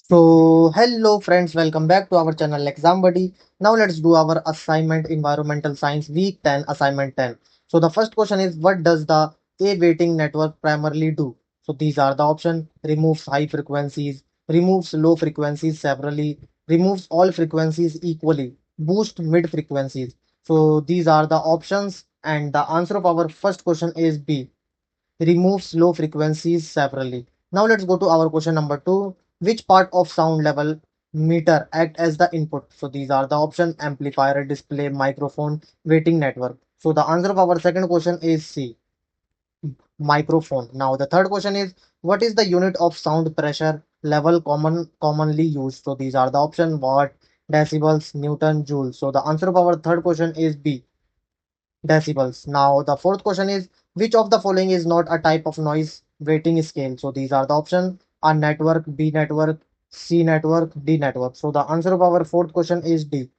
So, hello friends, welcome back to our channel Exam Buddy. Now let's do our assignment Environmental Science Week 10 assignment 10. So the first question is, what does the A weighting network primarily do? So these are the options: removes high frequencies, removes low frequencies severally, removes all frequencies equally, boost mid frequencies. So these are the options, and the answer of our first question is B, removes low frequencies severally. Now let's go to our question number 2. Which part of sound level meter act as the input? So these are the options: amplifier, display, microphone, weighting network. So the answer of our second question is C, microphone. Now the third question is, what is the unit of sound pressure level commonly used? So these are the options: watt, decibels, Newton, joule. So the answer of our third question is B, decibels. Now, the fourth question is, which of the following is not a type of noise weighting scale? So, these are the options: A network, B network, C network, D network. So, the answer of our fourth question is D,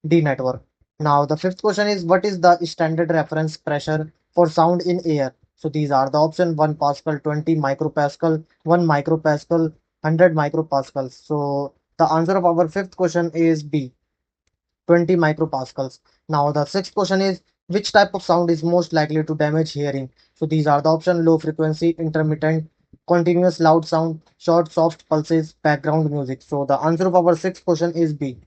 D network. Now, the fifth question is, what is the standard reference pressure for sound in air? So, these are the options: 1 Pascal, 20 micropascal, 1 micropascal, 100 micropascals. So, the answer of our fifth question is B, 20 micropascals. Now the sixth question is, which type of sound is most likely to damage hearing? So these are the options: low frequency, intermittent, continuous loud sound, short soft pulses, background music. So the answer of our sixth question is B,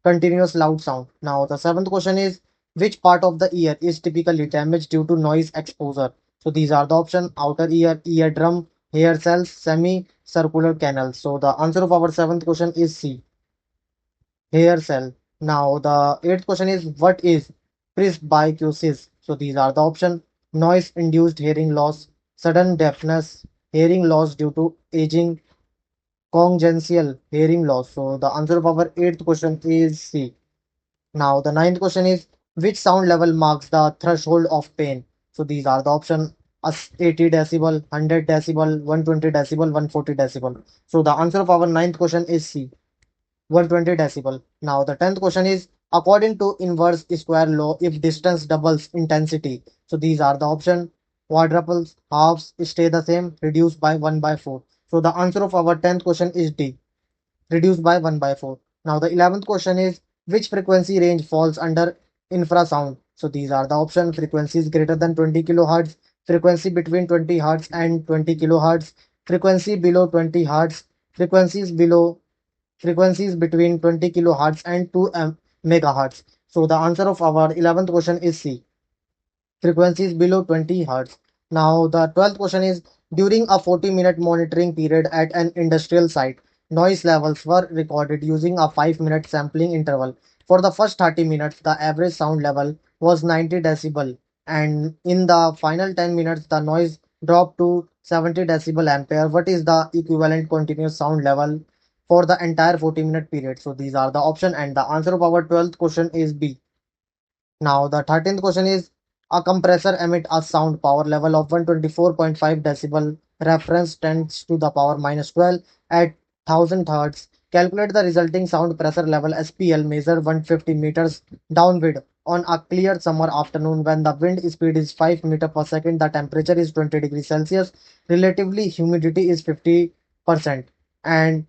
continuous loud sound. Now the seventh question is, which part of the ear is typically damaged due to noise exposure? So these are the options: outer ear, eardrum, hair cells, semicircular canals. So the answer of our seventh question is C, hair cell. Now the eighth question is, what is presbycusis? So these are the options: noise induced hearing loss, sudden deafness, hearing loss due to aging, congenital hearing loss. So the answer of our eighth question is C. Now the ninth question is, which sound level marks the threshold of pain? So these are the options: 80 decibel, 100 decibel, 120 decibel, 140 decibel. So the answer of our ninth question is C, 120 decibel. Now the 10th question is, according to inverse square law, if distance doubles intensity. So these are the option: quadruples, halves stay the same, reduced by 1 by 4. So the answer of our 10th question is D, reduced by 1 by 4. Now the 11th question is, which frequency range falls under infrasound? So these are the option: frequencies greater than 20 kilohertz, frequency between 20 hertz and 20 kilohertz, frequency below 20 hertz, frequencies below frequencies between 20 kilohertz and 2 megahertz. So the answer of our 11th question is C, frequencies below 20 hertz. Now the 12th question is, during a 40-minute monitoring period at an industrial site, noise levels were recorded using a 5-minute sampling interval. For the first 30 minutes, the average sound level was 90 decibel, and in the final 10 minutes, the noise dropped to 70 decibel ampere. What is the equivalent continuous sound level for the entire 40-minute period? So these are the option, and the answer of our 12th question is B. Now the 13th question is, a compressor emit a sound power level of 124.5 decibel, reference 10 to the power minus 12 at 1000 hertz. Calculate the resulting sound pressure level SPL, measure 150 meters downwind on a clear summer afternoon when the wind speed is 5 meter per second, the temperature is 20 degrees Celsius, relatively humidity is 50%, and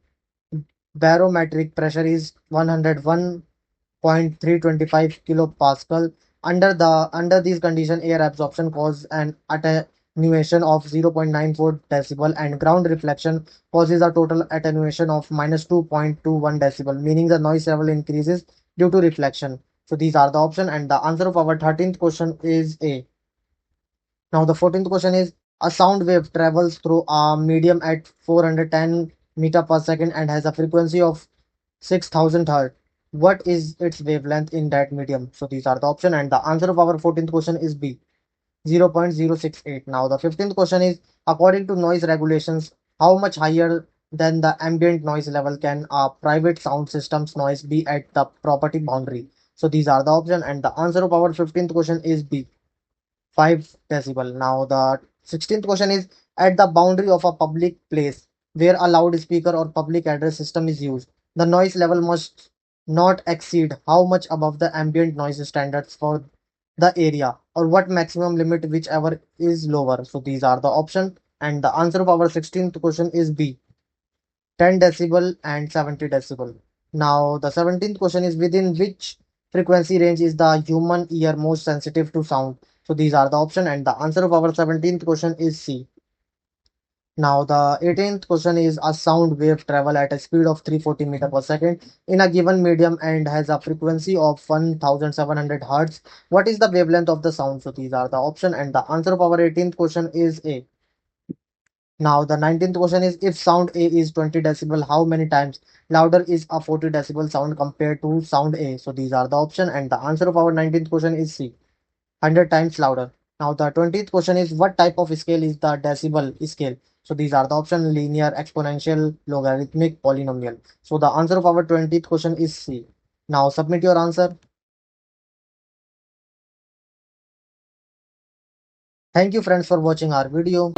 barometric pressure is 101.325 kilopascal. Under these conditions, air absorption causes an attenuation of 0.94 decibel, and ground reflection causes a total attenuation of minus 2.21 decibel, meaning the noise level increases due to reflection. So these are the option, and the answer of our 13th question is A. Now the 14th question is, a sound wave travels through a medium at 410 meter per second and has a frequency of 6000 hertz. What is its wavelength in that medium? So these are the option, and the answer of our 14th question is B, 0.068. Now the 15th question is, according to noise regulations, how much higher than the ambient noise level can a private sound system's noise be at the property boundary? So these are the option, and the answer of our 15th question is B, 5 decibel. Now the 16th question is, at the boundary of a public place where a loudspeaker or public address system is used, the noise level must not exceed how much above the ambient noise standards for the area, or what maximum limit whichever is lower. So these are the option, and the answer of our 16th question is B, 10 decibel and 70 decibel. Now the 17th question is within which frequency range is the human ear most sensitive to sound? So these are the option and the answer of our 17th question is C. Now the 18th question is a sound wave travel at a speed of 340 meter per second in a given medium and has a frequency of 1700 hertz. What is the wavelength of the sound? So these are the option and the answer of our 18th question is A. Now the 19th question is if sound A is 20 decibel, how many times louder is a 40 decibel sound compared to sound A? So these are the option and the answer of our 19th question is C. 100 times louder. Now the 20th question is what type of scale is the decibel scale? So these are the option linear, exponential, logarithmic, polynomial. So the answer of our 20th question is C. Now submit your answer. Thank you friends for watching our video.